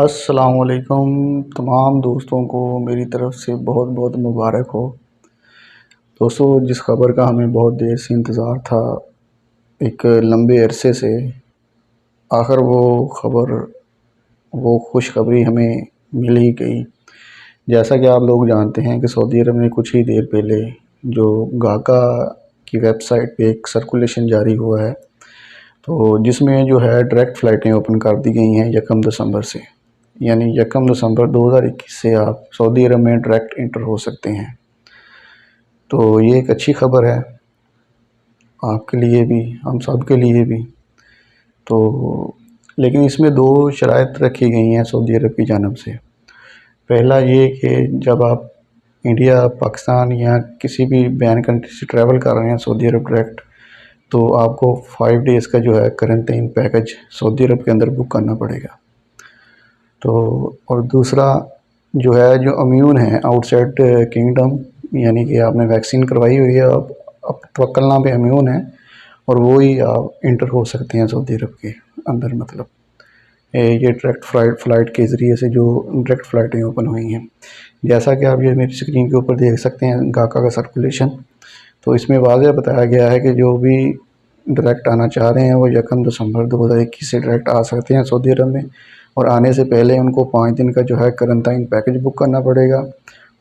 السلام علیکم تمام دوستوں کو میری طرف سے بہت بہت مبارک ہو۔ دوستو، جس خبر کا ہمیں بہت دیر سے انتظار تھا، ایک لمبے عرصے سے، آخر وہ خوشخبری ہمیں مل ہی گئی۔ جیسا کہ آپ لوگ جانتے ہیں کہ سعودی عرب میں کچھ ہی دیر پہلے جو گاکا کی ویب سائٹ پہ ایک سرکولیشن جاری ہوا ہے، تو جس میں جو ہے ڈائریکٹ فلائٹیں اوپن کر دی گئی ہیں 1 دسمبر سے، یعنی 1 دسمبر 2021 سے آپ سعودی عرب میں ڈائریکٹ انٹر ہو سکتے ہیں۔ تو یہ ایک اچھی خبر ہے آپ کے لیے بھی، ہم سب کے لیے بھی۔ تو لیکن اس میں 2 شرائط رکھی گئی ہیں سعودی عرب کی جانب سے۔ پہلا یہ کہ جب آپ انڈیا، پاکستان یا کسی بھی بین کنٹری سے ٹریول کر رہے ہیں سعودی عرب ڈائریکٹ، تو آپ کو 5 ڈیز کا جو ہے کرنٹین پیکج سعودی عرب کے اندر بک کرنا پڑے گا۔ تو اور دوسرا جو ہے، جو امیون ہیں آؤٹ سائڈ کنگڈم، یعنی کہ آپ نے ویکسین کروائی ہوئی ہے، آپ توکل نام پہ امیون ہیں، اور وہی آپ انٹر ہو سکتے ہیں سعودی عرب کے اندر۔ مطلب یہ ڈائریکٹ فلائٹ کے ذریعے سے جو ڈائریکٹ فلائٹیں اوپن ہوئی ہیں، جیسا کہ آپ یہ میری اسکرین کے اوپر دیکھ سکتے ہیں گاکا کا سرکولیشن۔ تو اس میں واضح بتایا گیا ہے کہ جو بھی ڈائریکٹ آنا چاہ رہے ہیں وہ 1 دسمبر 2021 سے ڈائریکٹ آ سکتے ہیں سعودی عرب میں، اور آنے سے پہلے ان کو 5 دن کا جو ہے کرنٹائن پیکج بک کرنا پڑے گا۔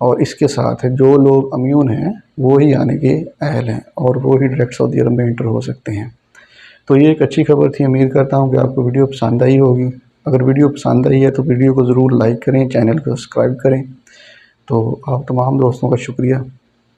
اور اس کے ساتھ جو لوگ امیون ہیں وہی آنے کے اہل ہیں، اور وہی ڈائریکٹ سعودی عرب میں انٹر ہو سکتے ہیں۔ تو یہ ایک اچھی خبر تھی۔ امید کرتا ہوں کہ آپ کو ویڈیو پسند آئی ہوگی۔ اگر ویڈیو پسند آئی ہے تو ویڈیو کو ضرور لائک کریں، چینل کو سبسکرائب کریں۔ تو آپ تمام دوستوں کا شکریہ۔